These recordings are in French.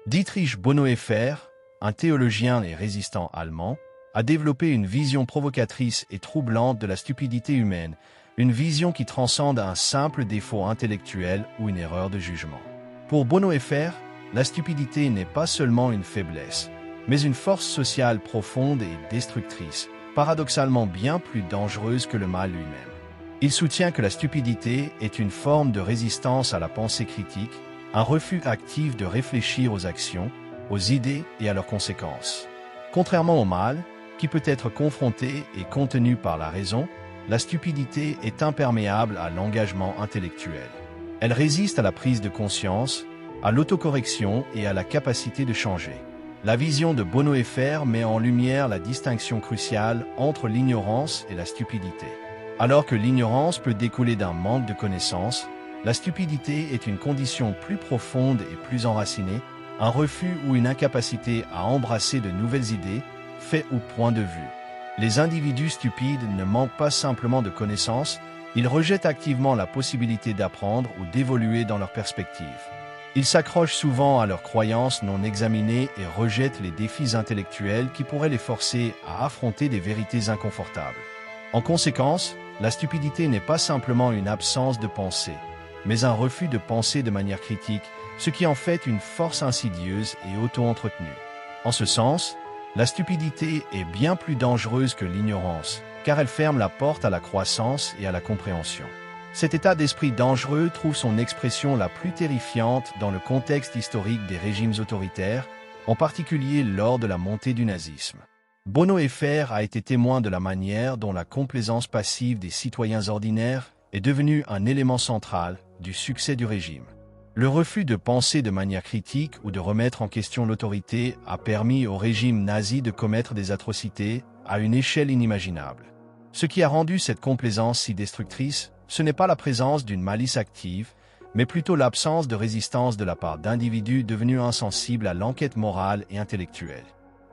Dietrich Bonhoeffer, un théologien et résistant allemand, a développé une vision provocatrice et troublante de la stupidité humaine, une vision qui transcende un simple défaut intellectuel ou une erreur de jugement. Pour Bonhoeffer, la stupidité n'est pas seulement une faiblesse, mais une force sociale profonde et destructrice, paradoxalement bien plus dangereuse que le mal lui-même. Il soutient que la stupidité est une forme de résistance à la pensée critique, un refus actif de réfléchir aux actions, aux idées et à leurs conséquences. Contrairement au mal, qui peut être confronté et contenu par la raison, la stupidité est imperméable à l'engagement intellectuel. Elle résiste à la prise de conscience, à l'autocorrection et à la capacité de changer. La vision de Bonhoeffer met en lumière la distinction cruciale entre l'ignorance et la stupidité. Alors que l'ignorance peut découler d'un manque de connaissances, la stupidité est une condition plus profonde et plus enracinée, un refus ou une incapacité à embrasser de nouvelles idées, faits ou points de vue. Les individus stupides ne manquent pas simplement de connaissances, ils rejettent activement la possibilité d'apprendre ou d'évoluer dans leur perspective. Ils s'accrochent souvent à leurs croyances non examinées et rejettent les défis intellectuels qui pourraient les forcer à affronter des vérités inconfortables. En conséquence, la stupidité n'est pas simplement une absence de pensée, mais un refus de penser de manière critique, ce qui en fait une force insidieuse et auto-entretenue. En ce sens, la stupidité est bien plus dangereuse que l'ignorance, car elle ferme la porte à la croissance et à la compréhension. Cet état d'esprit dangereux trouve son expression la plus terrifiante dans le contexte historique des régimes autoritaires, en particulier lors de la montée du nazisme. Bonhoeffer a été témoin de la manière dont la complaisance passive des citoyens ordinaires est devenue un élément central du succès du régime. Le refus de penser de manière critique ou de remettre en question l'autorité a permis au régime nazi de commettre des atrocités à une échelle inimaginable. Ce qui a rendu cette complaisance si destructrice, ce n'est pas la présence d'une malice active, mais plutôt l'absence de résistance de la part d'individus devenus insensibles à l'enquête morale et intellectuelle.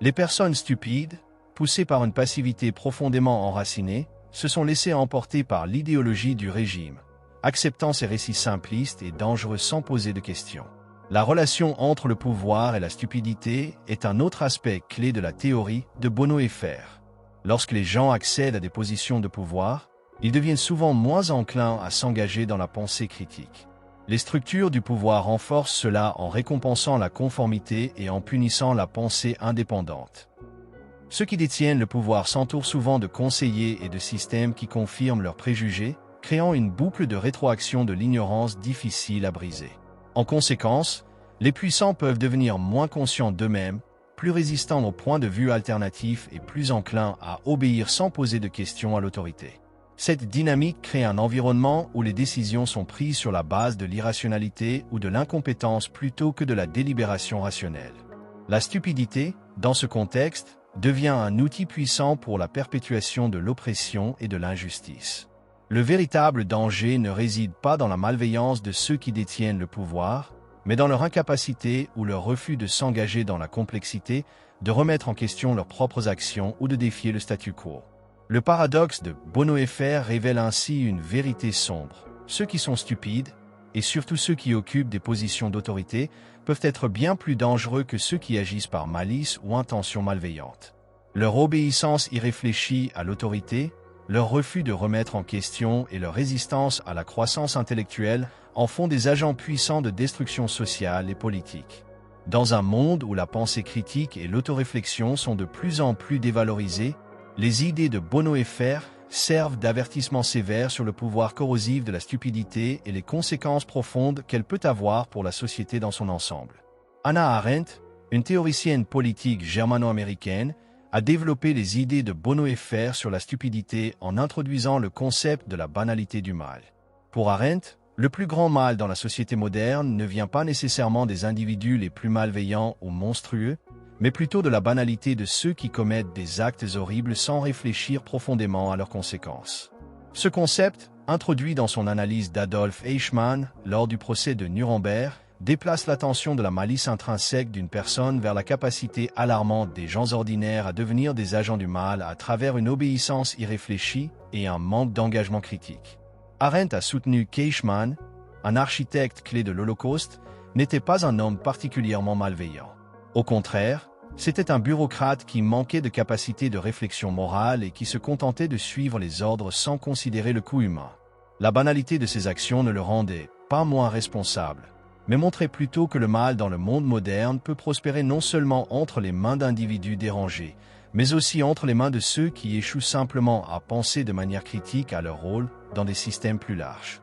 Les personnes stupides, poussées par une passivité profondément enracinée, se sont laissées emporter par l'idéologie du régime, acceptant ces récits simplistes et dangereux sans poser de questions. La relation entre le pouvoir et la stupidité est un autre aspect clé de la théorie de Bonhoeffer. Lorsque les gens accèdent à des positions de pouvoir, ils deviennent souvent moins enclins à s'engager dans la pensée critique. Les structures du pouvoir renforcent cela en récompensant la conformité et en punissant la pensée indépendante. Ceux qui détiennent le pouvoir s'entourent souvent de conseillers et de systèmes qui confirment leurs préjugés, créant une boucle de rétroaction de l'ignorance difficile à briser. En conséquence, les puissants peuvent devenir moins conscients d'eux-mêmes, plus résistants aux points de vue alternatifs et plus enclins à obéir sans poser de questions à l'autorité. Cette dynamique crée un environnement où les décisions sont prises sur la base de l'irrationalité ou de l'incompétence plutôt que de la délibération rationnelle. La stupidité, dans ce contexte, devient un outil puissant pour la perpétuation de l'oppression et de l'injustice. Le véritable danger ne réside pas dans la malveillance de ceux qui détiennent le pouvoir, mais dans leur incapacité ou leur refus de s'engager dans la complexité, de remettre en question leurs propres actions ou de défier le statu quo. Le paradoxe de Bonhoeffer révèle ainsi une vérité sombre. Ceux qui sont stupides, et surtout ceux qui occupent des positions d'autorité, peuvent être bien plus dangereux que ceux qui agissent par malice ou intention malveillante. Leur obéissance irréfléchie à l'autorité, leur refus de remettre en question et leur résistance à la croissance intellectuelle en font des agents puissants de destruction sociale et politique. Dans un monde où la pensée critique et l'autoréflexion sont de plus en plus dévalorisées, les idées de Bonhoeffer servent d'avertissement sévère sur le pouvoir corrosif de la stupidité et les conséquences profondes qu'elle peut avoir pour la société dans son ensemble. Hannah Arendt, une théoricienne politique germano-américaine, a développé les idées de Bonhoeffer sur la stupidité en introduisant le concept de la banalité du mal. Pour Arendt, le plus grand mal dans la société moderne ne vient pas nécessairement des individus les plus malveillants ou monstrueux, mais plutôt de la banalité de ceux qui commettent des actes horribles sans réfléchir profondément à leurs conséquences. Ce concept, introduit dans son analyse d'Adolf Eichmann lors du procès de Nuremberg, déplace l'attention de la malice intrinsèque d'une personne vers la capacité alarmante des gens ordinaires à devenir des agents du mal à travers une obéissance irréfléchie et un manque d'engagement critique. Arendt a soutenu qu'Eichmann, un architecte clé de l'Holocauste, n'était pas un homme particulièrement malveillant. Au contraire, c'était un bureaucrate qui manquait de capacité de réflexion morale et qui se contentait de suivre les ordres sans considérer le coût humain. La banalité de ses actions ne le rendait pas moins responsable, mais montrait plutôt que le mal dans le monde moderne peut prospérer non seulement entre les mains d'individus dérangés, mais aussi entre les mains de ceux qui échouent simplement à penser de manière critique à leur rôle dans des systèmes plus larges.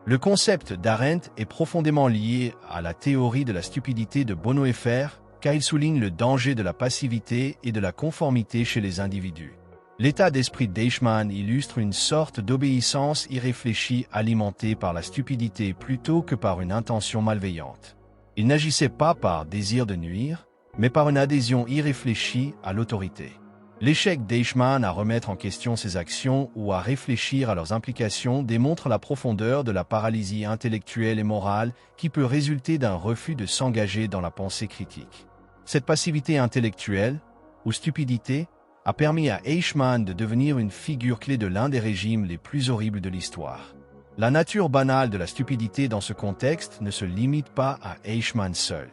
Le concept d'Arendt est profondément lié à la théorie de la stupidité de Bonhoeffer, car il souligne le danger de la passivité et de la conformité chez les individus. L'état d'esprit d'Eichmann illustre une sorte d'obéissance irréfléchie alimentée par la stupidité plutôt que par une intention malveillante. Il n'agissait pas par désir de nuire, mais par une adhésion irréfléchie à l'autorité. L'échec d'Eichmann à remettre en question ses actions ou à réfléchir à leurs implications démontre la profondeur de la paralysie intellectuelle et morale qui peut résulter d'un refus de s'engager dans la pensée critique. Cette passivité intellectuelle, ou stupidité, a permis à Eichmann de devenir une figure clé de l'un des régimes les plus horribles de l'histoire. La nature banale de la stupidité dans ce contexte ne se limite pas à Eichmann seul.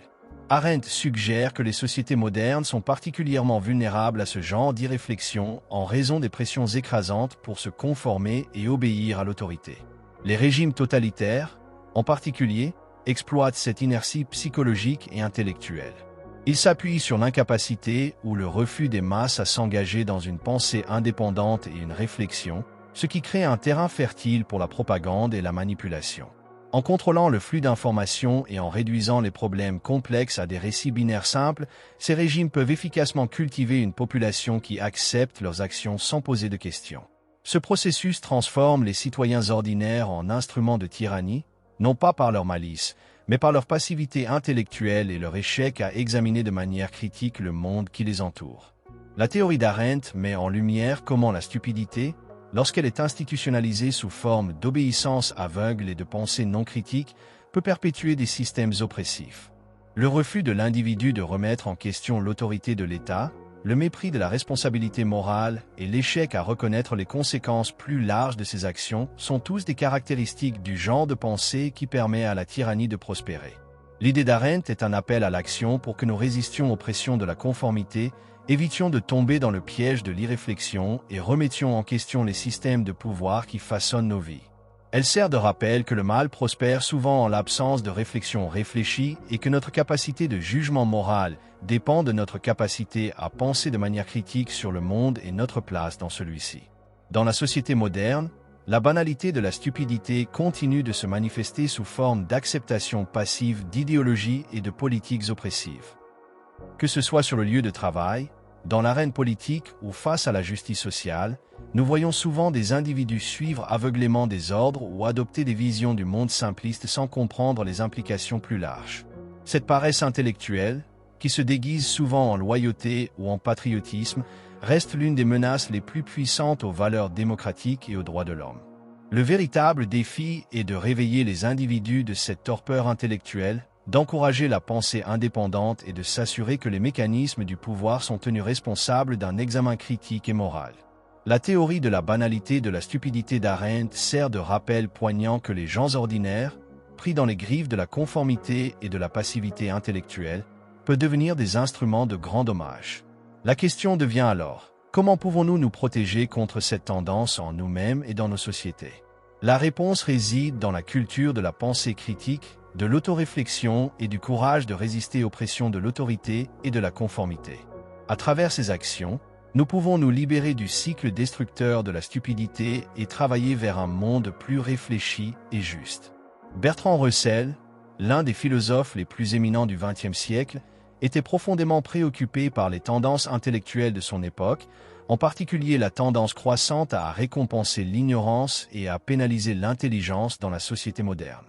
Arendt suggère que les sociétés modernes sont particulièrement vulnérables à ce genre d'irréflexion en raison des pressions écrasantes pour se conformer et obéir à l'autorité. Les régimes totalitaires, en particulier, exploitent cette inertie psychologique et intellectuelle. Ils s'appuient sur l'incapacité ou le refus des masses à s'engager dans une pensée indépendante et une réflexion, ce qui crée un terrain fertile pour la propagande et la manipulation. En contrôlant le flux d'informations et en réduisant les problèmes complexes à des récits binaires simples, ces régimes peuvent efficacement cultiver une population qui accepte leurs actions sans poser de questions. Ce processus transforme les citoyens ordinaires en instruments de tyrannie, non pas par leur malice, mais par leur passivité intellectuelle et leur échec à examiner de manière critique le monde qui les entoure. La théorie d'Arendt met en lumière comment la stupidité, lorsqu'elle est institutionnalisée sous forme d'obéissance aveugle et de pensée non critique, peut perpétuer des systèmes oppressifs. Le refus de l'individu de remettre en question l'autorité de l'État, le mépris de la responsabilité morale et l'échec à reconnaître les conséquences plus larges de ses actions sont tous des caractéristiques du genre de pensée qui permet à la tyrannie de prospérer. L'idée d'Arendt est un appel à l'action pour que nous résistions aux pressions de la conformité, évitions de tomber dans le piège de l'irréflexion et remettions en question les systèmes de pouvoir qui façonnent nos vies. Elle sert de rappel que le mal prospère souvent en l'absence de réflexion réfléchie et que notre capacité de jugement moral dépend de notre capacité à penser de manière critique sur le monde et notre place dans celui-ci. Dans la société moderne, la banalité de la stupidité continue de se manifester sous forme d'acceptation passive d'idéologies et de politiques oppressives. Que ce soit sur le lieu de travail, dans l'arène politique ou face à la justice sociale, nous voyons souvent des individus suivre aveuglément des ordres ou adopter des visions du monde simpliste sans comprendre les implications plus larges. Cette paresse intellectuelle, qui se déguise souvent en loyauté ou en patriotisme, reste l'une des menaces les plus puissantes aux valeurs démocratiques et aux droits de l'homme. Le véritable défi est de réveiller les individus de cette torpeur intellectuelle, d'encourager la pensée indépendante et de s'assurer que les mécanismes du pouvoir sont tenus responsables d'un examen critique et moral. La théorie de la banalité de la stupidité d'Arendt sert de rappel poignant que les gens ordinaires, pris dans les griffes de la conformité et de la passivité intellectuelle, peuvent devenir des instruments de grand dommage. La question devient alors, comment pouvons-nous nous protéger contre cette tendance en nous-mêmes et dans nos sociétés? La réponse réside dans la culture de la pensée critique, de l'autoréflexion et du courage de résister aux pressions de l'autorité et de la conformité. À travers ces actions, nous pouvons nous libérer du cycle destructeur de la stupidité et travailler vers un monde plus réfléchi et juste. Bertrand Russell, l'un des philosophes les plus éminents du XXe siècle, était profondément préoccupé par les tendances intellectuelles de son époque, en particulier la tendance croissante à récompenser l'ignorance et à pénaliser l'intelligence dans la société moderne.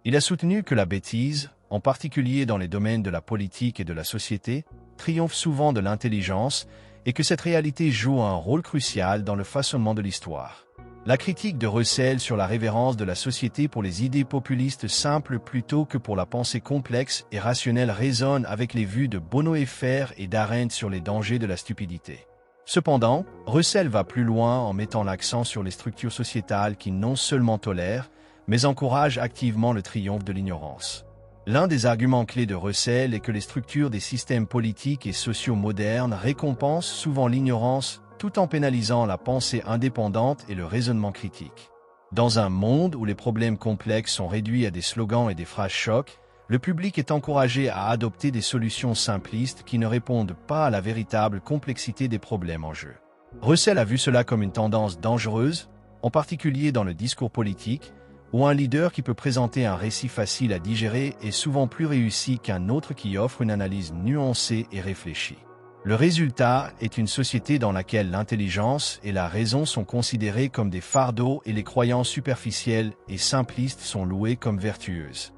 Il a soutenu que la bêtise, en particulier dans les domaines de la politique et de la société, triomphe souvent de l'intelligence et que cette réalité joue un rôle crucial dans le façonnement de l'histoire. La critique de Russell sur la révérence de la société pour les idées populistes simples plutôt que pour la pensée complexe et rationnelle résonne avec les vues de Bonhoeffer et d'Arendt sur les dangers de la stupidité. Cependant, Russell va plus loin en mettant l'accent sur les structures sociétales qui non seulement tolèrent, mais encouragent activement le triomphe de l'ignorance. L'un des arguments clés de Russell est que les structures des systèmes politiques et sociaux modernes récompensent souvent l'ignorance tout en pénalisant la pensée indépendante et le raisonnement critique. Dans un monde où les problèmes complexes sont réduits à des slogans et des phrases chocs, le public est encouragé à adopter des solutions simplistes qui ne répondent pas à la véritable complexité des problèmes en jeu. Russell a vu cela comme une tendance dangereuse, en particulier dans le discours politique, où un leader qui peut présenter un récit facile à digérer est souvent plus réussi qu'un autre qui offre une analyse nuancée et réfléchie. Le résultat est une société dans laquelle l'intelligence et la raison sont considérées comme des fardeaux et les croyances superficielles et simplistes sont louées comme vertueuses.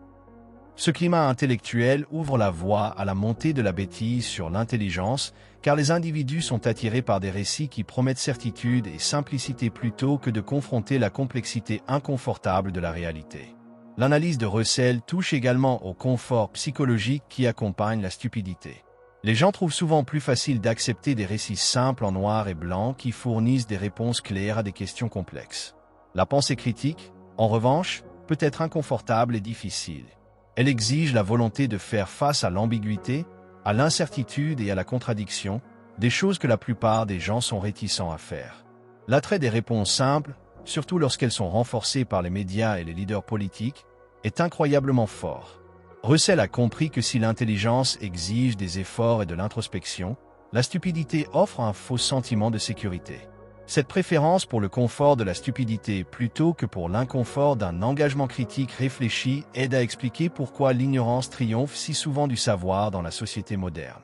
Ce climat intellectuel ouvre la voie à la montée de la bêtise sur l'intelligence, car les individus sont attirés par des récits qui promettent certitude et simplicité plutôt que de confronter la complexité inconfortable de la réalité. L'analyse de Russell touche également au confort psychologique qui accompagne la stupidité. Les gens trouvent souvent plus facile d'accepter des récits simples en noir et blanc qui fournissent des réponses claires à des questions complexes. La pensée critique, en revanche, peut être inconfortable et difficile. Elle exige la volonté de faire face à l'ambiguïté, à l'incertitude et à la contradiction, des choses que la plupart des gens sont réticents à faire. L'attrait des réponses simples, surtout lorsqu'elles sont renforcées par les médias et les leaders politiques, est incroyablement fort. Russell a compris que si l'intelligence exige des efforts et de l'introspection, la stupidité offre un faux sentiment de sécurité. Cette préférence pour le confort de la stupidité plutôt que pour l'inconfort d'un engagement critique réfléchi aide à expliquer pourquoi l'ignorance triomphe si souvent du savoir dans la société moderne.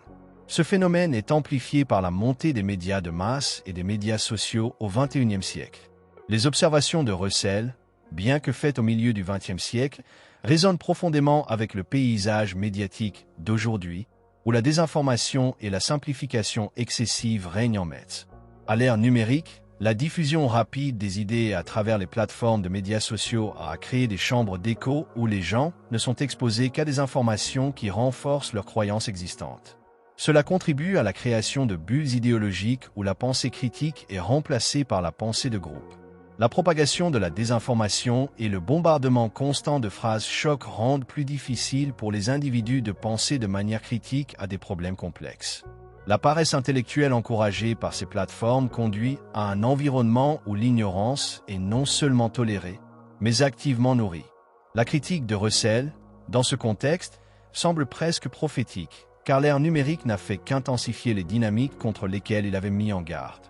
Ce phénomène est amplifié par la montée des médias de masse et des médias sociaux au XXIe siècle. Les observations de Russell, bien que faites au milieu du XXe siècle, résonnent profondément avec le paysage médiatique d'aujourd'hui, où la désinformation et la simplification excessive règnent en maître. À l'ère numérique, la diffusion rapide des idées à travers les plateformes de médias sociaux a créé des chambres d'écho où les gens ne sont exposés qu'à des informations qui renforcent leurs croyances existantes. Cela contribue à la création de bulles idéologiques où la pensée critique est remplacée par la pensée de groupe. La propagation de la désinformation et le bombardement constant de phrases chocs rendent plus difficile pour les individus de penser de manière critique à des problèmes complexes. La paresse intellectuelle encouragée par ces plateformes conduit à un environnement où l'ignorance est non seulement tolérée, mais activement nourrie. La critique de Russell, dans ce contexte, semble presque prophétique, car l'ère numérique n'a fait qu'intensifier les dynamiques contre lesquelles il avait mis en garde.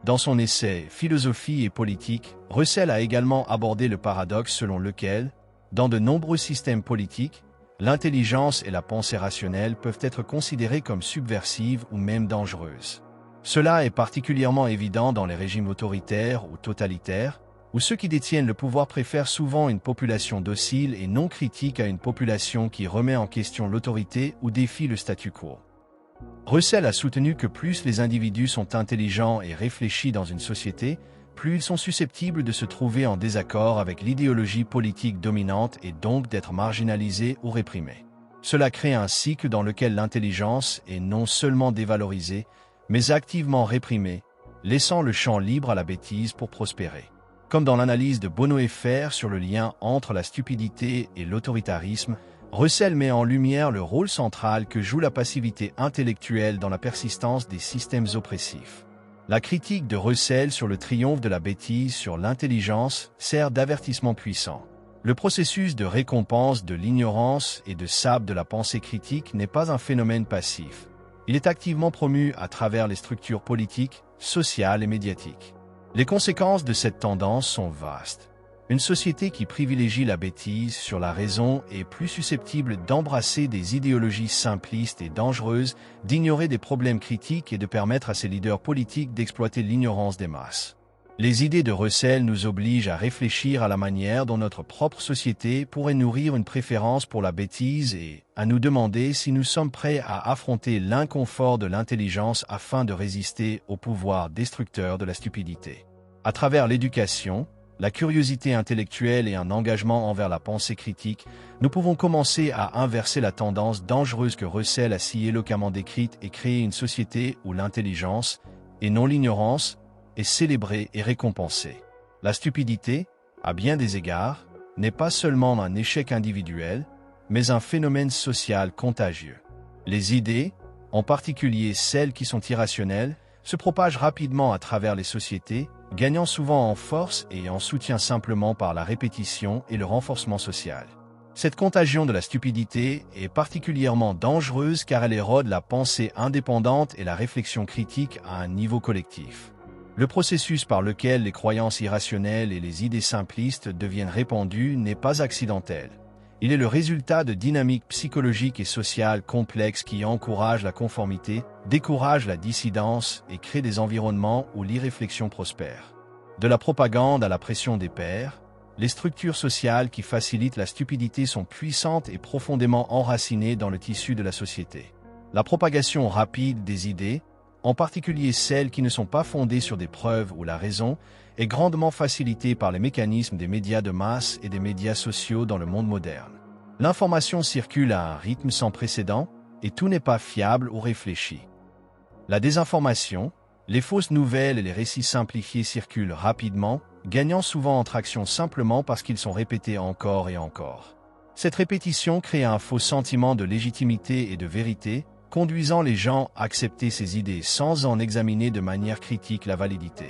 Dans son essai « Philosophie et politique », Russell a également abordé le paradoxe selon lequel, dans de nombreux systèmes politiques, l'intelligence et la pensée rationnelle peuvent être considérées comme subversives ou même dangereuses. Cela est particulièrement évident dans les régimes autoritaires ou totalitaires, où ceux qui détiennent le pouvoir préfèrent souvent une population docile et non critique à une population qui remet en question l'autorité ou défie le statu quo. Russell a soutenu que plus les individus sont intelligents et réfléchis dans une société, plus ils sont susceptibles de se trouver en désaccord avec l'idéologie politique dominante et donc d'être marginalisés ou réprimés. Cela crée un cycle dans lequel l'intelligence est non seulement dévalorisée, mais activement réprimée, laissant le champ libre à la bêtise pour prospérer. Comme dans l'analyse de Bono et Fer sur le lien entre la stupidité et l'autoritarisme, Russell met en lumière le rôle central que joue la passivité intellectuelle dans la persistance des systèmes oppressifs. La critique de Russell sur le triomphe de la bêtise sur l'intelligence sert d'avertissement puissant. Le processus de récompense de l'ignorance et de sabre de la pensée critique n'est pas un phénomène passif. Il est activement promu à travers les structures politiques, sociales et médiatiques. Les conséquences de cette tendance sont vastes. Une société qui privilégie la bêtise sur la raison est plus susceptible d'embrasser des idéologies simplistes et dangereuses, d'ignorer des problèmes critiques et de permettre à ses leaders politiques d'exploiter l'ignorance des masses. Les idées de Russell nous obligent à réfléchir à la manière dont notre propre société pourrait nourrir une préférence pour la bêtise et à nous demander si nous sommes prêts à affronter l'inconfort de l'intelligence afin de résister au pouvoir destructeur de la stupidité. À travers l'éducation, la curiosité intellectuelle et un engagement envers la pensée critique, nous pouvons commencer à inverser la tendance dangereuse que Russell a si éloquemment décrite et créer une société où l'intelligence, et non l'ignorance, est célébrée et récompensée. La stupidité, à bien des égards, n'est pas seulement un échec individuel, mais un phénomène social contagieux. Les idées, en particulier celles qui sont irrationnelles, se propagent rapidement à travers les sociétés, gagnant souvent en force et en soutien simplement par la répétition et le renforcement social. Cette contagion de la stupidité est particulièrement dangereuse car elle érode la pensée indépendante et la réflexion critique à un niveau collectif. Le processus par lequel les croyances irrationnelles et les idées simplistes deviennent répandues n'est pas accidentel. Il est le résultat de dynamiques psychologiques et sociales complexes qui encouragent la conformité, découragent la dissidence et créent des environnements où l'irréflexion prospère. De la propagande à la pression des pairs, les structures sociales qui facilitent la stupidité sont puissantes et profondément enracinées dans le tissu de la société. La propagation rapide des idées, en particulier celles qui ne sont pas fondées sur des preuves ou la raison, est grandement facilitée par les mécanismes des médias de masse et des médias sociaux dans le monde moderne. L'information circule à un rythme sans précédent et tout n'est pas fiable ou réfléchi. La désinformation, les fausses nouvelles et les récits simplifiés circulent rapidement, gagnant souvent en traction simplement parce qu'ils sont répétés encore et encore. Cette répétition crée un faux sentiment de légitimité et de vérité, conduisant les gens à accepter ces idées sans en examiner de manière critique la validité.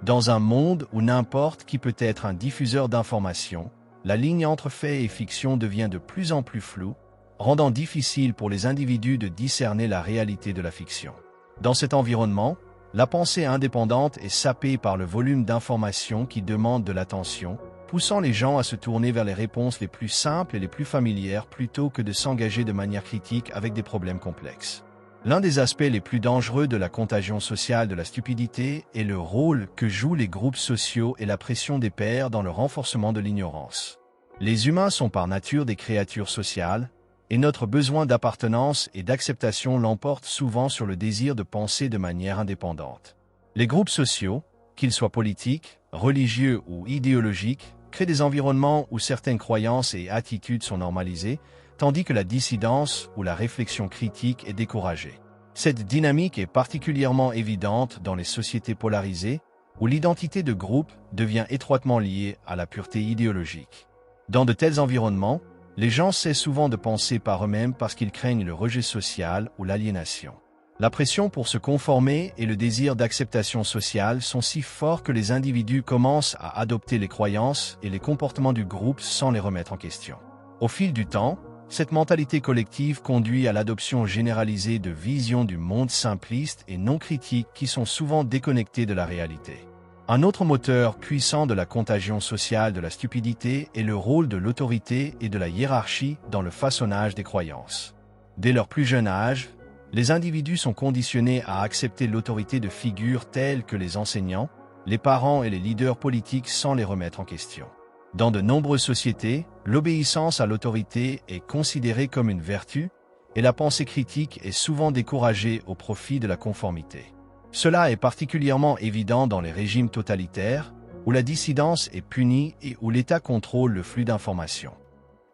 Dans un monde où n'importe qui peut être un diffuseur d'informations, la ligne entre faits et fiction devient de plus en plus floue, rendant difficile pour les individus de discerner la réalité de la fiction. Dans cet environnement, la pensée indépendante est sapée par le volume d'informations qui demande de l'attention, poussant les gens à se tourner vers les réponses les plus simples et les plus familières plutôt que de s'engager de manière critique avec des problèmes complexes. L'un des aspects les plus dangereux de la contagion sociale de la stupidité est le rôle que jouent les groupes sociaux et la pression des pairs dans le renforcement de l'ignorance. Les humains sont par nature des créatures sociales, et notre besoin d'appartenance et d'acceptation l'emporte souvent sur le désir de penser de manière indépendante. Les groupes sociaux, qu'ils soient politiques, religieux ou idéologiques, créent des environnements où certaines croyances et attitudes sont normalisées, tandis que la dissidence ou la réflexion critique est découragée. Cette dynamique est particulièrement évidente dans les sociétés polarisées, où l'identité de groupe devient étroitement liée à la pureté idéologique. Dans de tels environnements, les gens cessent souvent de penser par eux-mêmes parce qu'ils craignent le rejet social ou l'aliénation. La pression pour se conformer et le désir d'acceptation sociale sont si forts que les individus commencent à adopter les croyances et les comportements du groupe sans les remettre en question. Au fil du temps, cette mentalité collective conduit à l'adoption généralisée de visions du monde simplistes et non critiques qui sont souvent déconnectées de la réalité. Un autre moteur puissant de la contagion sociale de la stupidité est le rôle de l'autorité et de la hiérarchie dans le façonnage des croyances. Dès leur plus jeune âge, les individus sont conditionnés à accepter l'autorité de figures telles que les enseignants, les parents et les leaders politiques sans les remettre en question. Dans de nombreuses sociétés, l'obéissance à l'autorité est considérée comme une vertu et la pensée critique est souvent découragée au profit de la conformité. Cela est particulièrement évident dans les régimes totalitaires, où la dissidence est punie et où l'État contrôle le flux d'informations.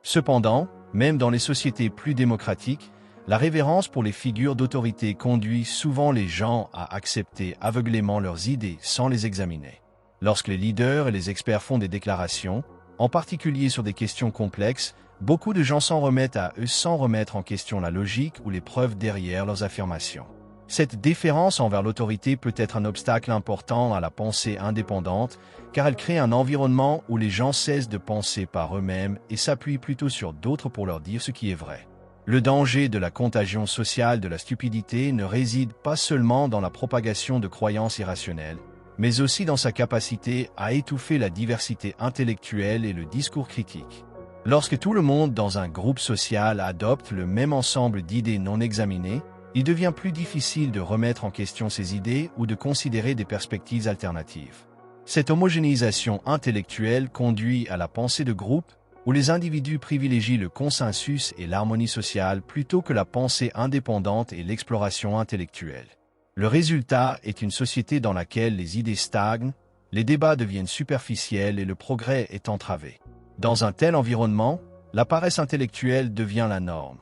Cependant, même dans les sociétés plus démocratiques, la révérence pour les figures d'autorité conduit souvent les gens à accepter aveuglément leurs idées sans les examiner. Lorsque les leaders et les experts font des déclarations, en particulier sur des questions complexes, beaucoup de gens s'en remettent à eux sans remettre en question la logique ou les preuves derrière leurs affirmations. Cette déférence envers l'autorité peut être un obstacle important à la pensée indépendante, car elle crée un environnement où les gens cessent de penser par eux-mêmes et s'appuient plutôt sur d'autres pour leur dire ce qui est vrai. Le danger de la contagion sociale de la stupidité ne réside pas seulement dans la propagation de croyances irrationnelles, mais aussi dans sa capacité à étouffer la diversité intellectuelle et le discours critique. Lorsque tout le monde dans un groupe social adopte le même ensemble d'idées non examinées, il devient plus difficile de remettre en question ces idées ou de considérer des perspectives alternatives. Cette homogénéisation intellectuelle conduit à la pensée de groupe, où les individus privilégient le consensus et l'harmonie sociale plutôt que la pensée indépendante et l'exploration intellectuelle. Le résultat est une société dans laquelle les idées stagnent, les débats deviennent superficiels et le progrès est entravé. Dans un tel environnement, la paresse intellectuelle devient la norme,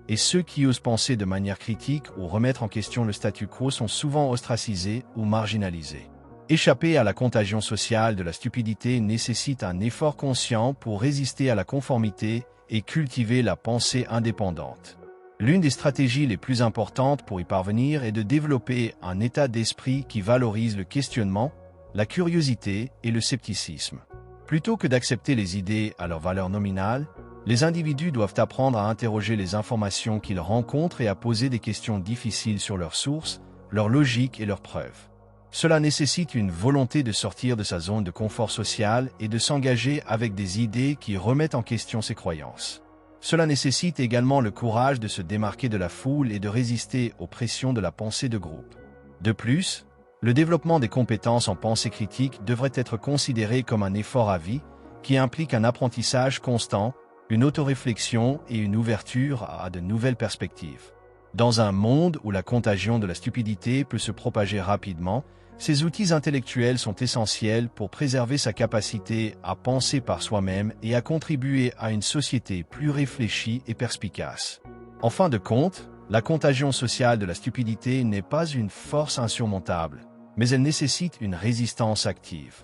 et ceux qui osent penser de manière critique ou remettre en question le statu quo sont souvent ostracisés ou marginalisés. Échapper à la contagion sociale de la stupidité nécessite un effort conscient pour résister à la conformité et cultiver la pensée indépendante. L'une des stratégies les plus importantes pour y parvenir est de développer un état d'esprit qui valorise le questionnement, la curiosité et le scepticisme. Plutôt que d'accepter les idées à leur valeur nominale, les individus doivent apprendre à interroger les informations qu'ils rencontrent et à poser des questions difficiles sur leurs sources, leur logique et leurs preuves. Cela nécessite une volonté de sortir de sa zone de confort social et de s'engager avec des idées qui remettent en question ses croyances. Cela nécessite également le courage de se démarquer de la foule et de résister aux pressions de la pensée de groupe. De plus, le développement des compétences en pensée critique devrait être considéré comme un effort à vie qui implique un apprentissage constant, une autoréflexion et une ouverture à de nouvelles perspectives. Dans un monde où la contagion de la stupidité peut se propager rapidement, ces outils intellectuels sont essentiels pour préserver sa capacité à penser par soi-même et à contribuer à une société plus réfléchie et perspicace. En fin de compte, la contagion sociale de la stupidité n'est pas une force insurmontable, mais elle nécessite une résistance active.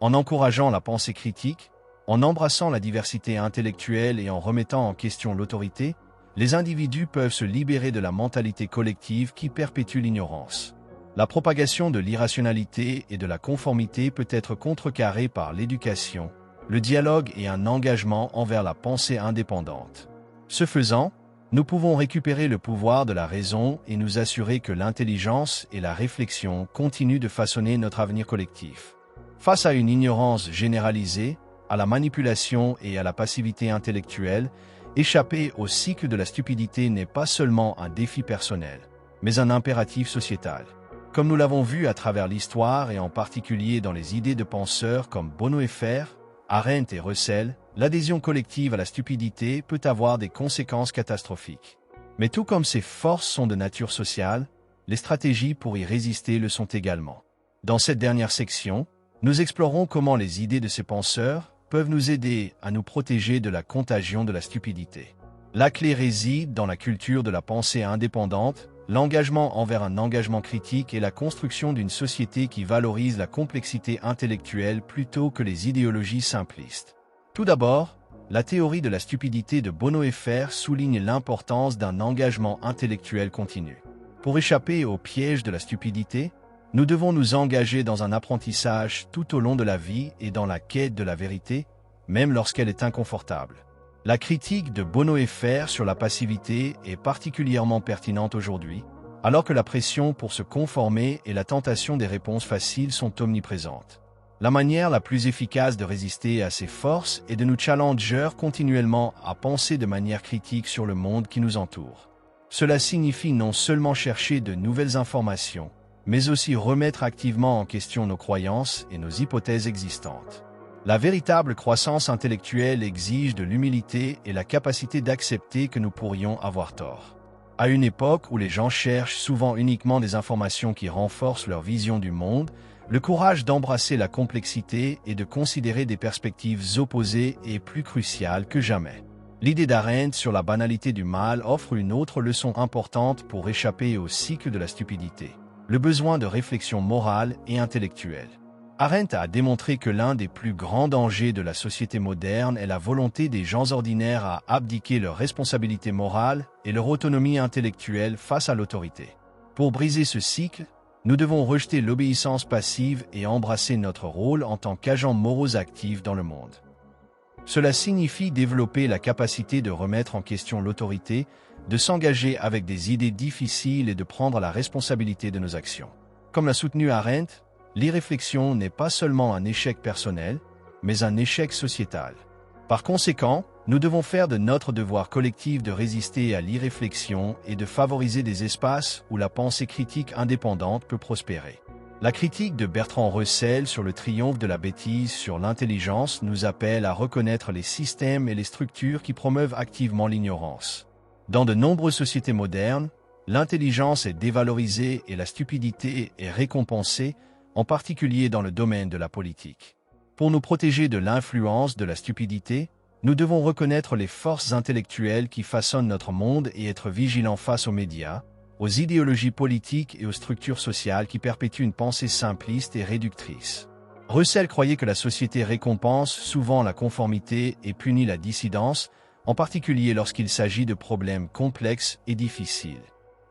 En encourageant la pensée critique, en embrassant la diversité intellectuelle et en remettant en question l'autorité, les individus peuvent se libérer de la mentalité collective qui perpétue l'ignorance. La propagation de l'irrationalité et de la conformité peut être contrecarrée par l'éducation, le dialogue et un engagement envers la pensée indépendante. Ce faisant, nous pouvons récupérer le pouvoir de la raison et nous assurer que l'intelligence et la réflexion continuent de façonner notre avenir collectif. Face à une ignorance généralisée, à la manipulation et à la passivité intellectuelle, échapper au cycle de la stupidité n'est pas seulement un défi personnel, mais un impératif sociétal. Comme nous l'avons vu à travers l'histoire et en particulier dans les idées de penseurs comme Bonhoeffer, Arendt et Russell, l'adhésion collective à la stupidité peut avoir des conséquences catastrophiques. Mais tout comme ces forces sont de nature sociale, les stratégies pour y résister le sont également. Dans cette dernière section, nous explorons comment les idées de ces penseurs peuvent nous aider à nous protéger de la contagion de la stupidité. La clé réside dans la culture de la pensée indépendante, l'engagement envers un engagement critique et la construction d'une société qui valorise la complexité intellectuelle plutôt que les idéologies simplistes. Tout d'abord, la théorie de la stupidité de Bonhoeffer souligne l'importance d'un engagement intellectuel continu. Pour échapper au piège de la stupidité, nous devons nous engager dans un apprentissage tout au long de la vie et dans la quête de la vérité, même lorsqu'elle est inconfortable. La critique de Bonhoeffer sur la passivité est particulièrement pertinente aujourd'hui, alors que la pression pour se conformer et la tentation des réponses faciles sont omniprésentes. La manière la plus efficace de résister à ces forces est de nous challenger continuellement à penser de manière critique sur le monde qui nous entoure. Cela signifie non seulement chercher de nouvelles informations, mais aussi remettre activement en question nos croyances et nos hypothèses existantes. La véritable croissance intellectuelle exige de l'humilité et la capacité d'accepter que nous pourrions avoir tort. À une époque où les gens cherchent souvent uniquement des informations qui renforcent leur vision du monde, le courage d'embrasser la complexité et de considérer des perspectives opposées est plus crucial que jamais. L'idée d'Arendt sur la banalité du mal offre une autre leçon importante pour échapper au cycle de la stupidité: le besoin de réflexion morale et intellectuelle. Arendt a démontré que l'un des plus grands dangers de la société moderne est la volonté des gens ordinaires à abdiquer leurs responsabilités morales et leur autonomie intellectuelle face à l'autorité. Pour briser ce cycle, nous devons rejeter l'obéissance passive et embrasser notre rôle en tant qu'agents moraux actifs dans le monde. Cela signifie développer la capacité de remettre en question l'autorité, de s'engager avec des idées difficiles et de prendre la responsabilité de nos actions. Comme l'a soutenu Arendt, l'irréflexion n'est pas seulement un échec personnel, mais un échec sociétal. Par conséquent, nous devons faire de notre devoir collectif de résister à l'irréflexion et de favoriser des espaces où la pensée critique indépendante peut prospérer. La critique de Bertrand Russell sur le triomphe de la bêtise sur l'intelligence nous appelle à reconnaître les systèmes et les structures qui promeuvent activement l'ignorance. Dans de nombreuses sociétés modernes, l'intelligence est dévalorisée et la stupidité est récompensée, en particulier dans le domaine de la politique. Pour nous protéger de l'influence de la stupidité, nous devons reconnaître les forces intellectuelles qui façonnent notre monde et être vigilants face aux médias, aux idéologies politiques et aux structures sociales qui perpétuent une pensée simpliste et réductrice. Russell croyait que la société récompense souvent la conformité et punit la dissidence, en particulier lorsqu'il s'agit de problèmes complexes et difficiles.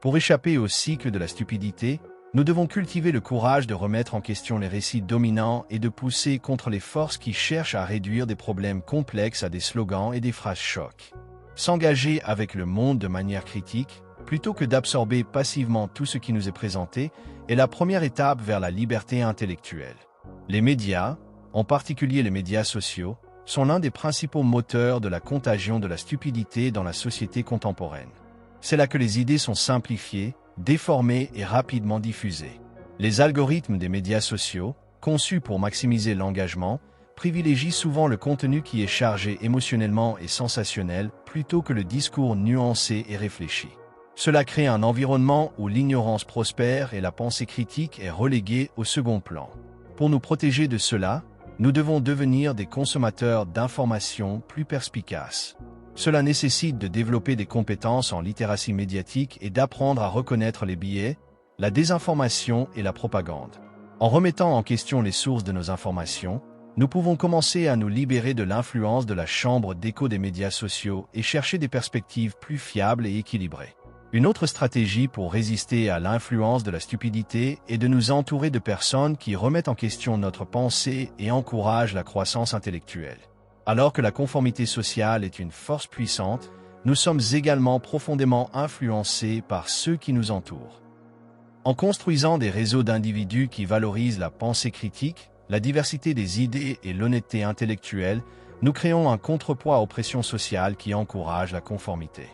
Pour échapper au cycle de la stupidité, nous devons cultiver le courage de remettre en question les récits dominants et de pousser contre les forces qui cherchent à réduire des problèmes complexes à des slogans et des phrases chocs. S'engager avec le monde de manière critique, plutôt que d'absorber passivement tout ce qui nous est présenté, est la première étape vers la liberté intellectuelle. Les médias, en particulier les médias sociaux, sont l'un des principaux moteurs de la contagion de la stupidité dans la société contemporaine. C'est là que les idées sont simplifiées, déformées et rapidement diffusées. Les algorithmes des médias sociaux, conçus pour maximiser l'engagement, privilégient souvent le contenu qui est chargé émotionnellement et sensationnel plutôt que le discours nuancé et réfléchi. Cela crée un environnement où l'ignorance prospère et la pensée critique est reléguée au second plan. Pour nous protéger de cela, nous devons devenir des consommateurs d'informations plus perspicaces. Cela nécessite de développer des compétences en littératie médiatique et d'apprendre à reconnaître les biais, la désinformation et la propagande. En remettant en question les sources de nos informations, nous pouvons commencer à nous libérer de l'influence de la chambre d'écho des médias sociaux et chercher des perspectives plus fiables et équilibrées. Une autre stratégie pour résister à l'influence de la stupidité est de nous entourer de personnes qui remettent en question notre pensée et encouragent la croissance intellectuelle. Alors que la conformité sociale est une force puissante, nous sommes également profondément influencés par ceux qui nous entourent. En construisant des réseaux d'individus qui valorisent la pensée critique, la diversité des idées et l'honnêteté intellectuelle, nous créons un contrepoids aux pressions sociales qui encouragent la conformité.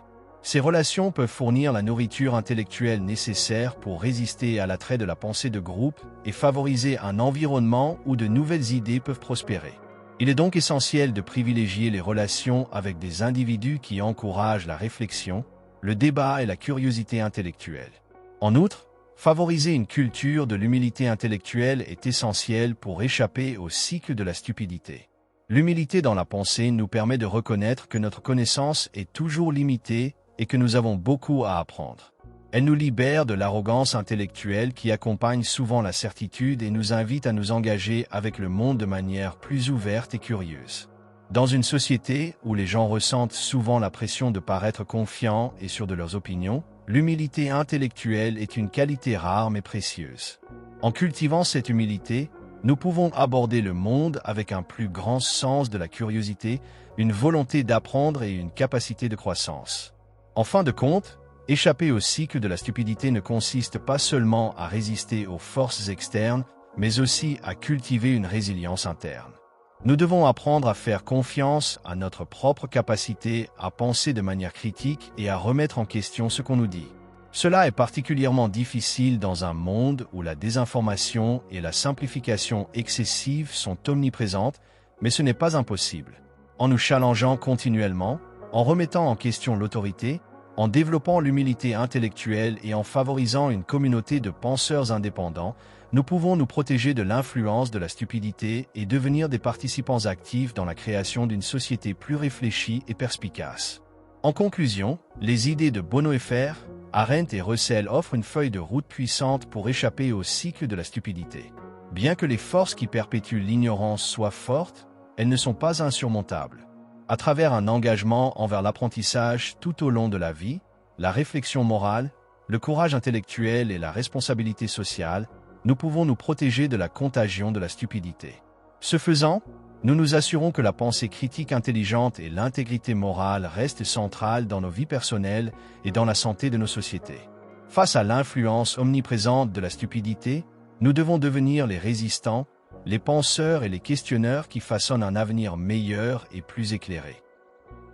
Ces relations peuvent fournir la nourriture intellectuelle nécessaire pour résister à l'attrait de la pensée de groupe et favoriser un environnement où de nouvelles idées peuvent prospérer. Il est donc essentiel de privilégier les relations avec des individus qui encouragent la réflexion, le débat et la curiosité intellectuelle. En outre, favoriser une culture de l'humilité intellectuelle est essentiel pour échapper au cycle de la stupidité. L'humilité dans la pensée nous permet de reconnaître que notre connaissance est toujours limitée et que nous avons beaucoup à apprendre. Elle nous libère de l'arrogance intellectuelle qui accompagne souvent la certitude et nous invite à nous engager avec le monde de manière plus ouverte et curieuse. Dans une société où les gens ressentent souvent la pression de paraître confiants et sûrs de leurs opinions, l'humilité intellectuelle est une qualité rare mais précieuse. En cultivant cette humilité, nous pouvons aborder le monde avec un plus grand sens de la curiosité, une volonté d'apprendre et une capacité de croissance. En fin de compte, échapper au cycle de la stupidité ne consiste pas seulement à résister aux forces externes, mais aussi à cultiver une résilience interne. Nous devons apprendre à faire confiance à notre propre capacité à penser de manière critique et à remettre en question ce qu'on nous dit. Cela est particulièrement difficile dans un monde où la désinformation et la simplification excessive sont omniprésentes, mais ce n'est pas impossible. En nous challengeant continuellement, en remettant en question l'autorité, en développant l'humilité intellectuelle et en favorisant une communauté de penseurs indépendants, nous pouvons nous protéger de l'influence de la stupidité et devenir des participants actifs dans la création d'une société plus réfléchie et perspicace. En conclusion, les idées de Bonhoeffer, Arendt et Russell offrent une feuille de route puissante pour échapper au cycle de la stupidité. Bien que les forces qui perpétuent l'ignorance soient fortes, elles ne sont pas insurmontables. À travers un engagement envers l'apprentissage tout au long de la vie, la réflexion morale, le courage intellectuel et la responsabilité sociale, nous pouvons nous protéger de la contagion de la stupidité. Ce faisant, nous nous assurons que la pensée critique intelligente et l'intégrité morale restent centrales dans nos vies personnelles et dans la santé de nos sociétés. Face à l'influence omniprésente de la stupidité, nous devons devenir les résistants, les penseurs et les questionneurs qui façonnent un avenir meilleur et plus éclairé.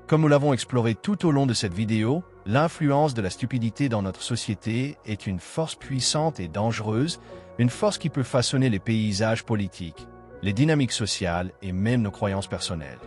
Comme nous l'avons exploré tout au long de cette vidéo, l'influence de la stupidité dans notre société est une force puissante et dangereuse, une force qui peut façonner les paysages politiques, les dynamiques sociales et même nos croyances personnelles.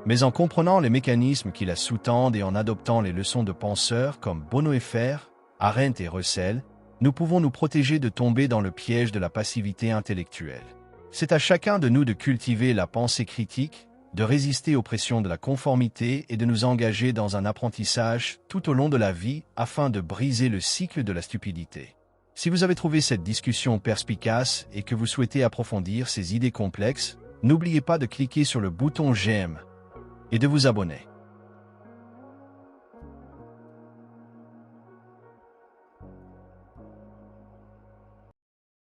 Mais en comprenant les mécanismes qui la sous-tendent et en adoptant les leçons de penseurs comme Bonhoeffer, Arendt et Russell, nous pouvons nous protéger de tomber dans le piège de la passivité intellectuelle. C'est à chacun de nous de cultiver la pensée critique, de résister aux pressions de la conformité et de nous engager dans un apprentissage tout au long de la vie afin de briser le cycle de la stupidité. Si vous avez trouvé cette discussion perspicace et que vous souhaitez approfondir ces idées complexes, n'oubliez pas de cliquer sur le bouton j'aime et de vous abonner.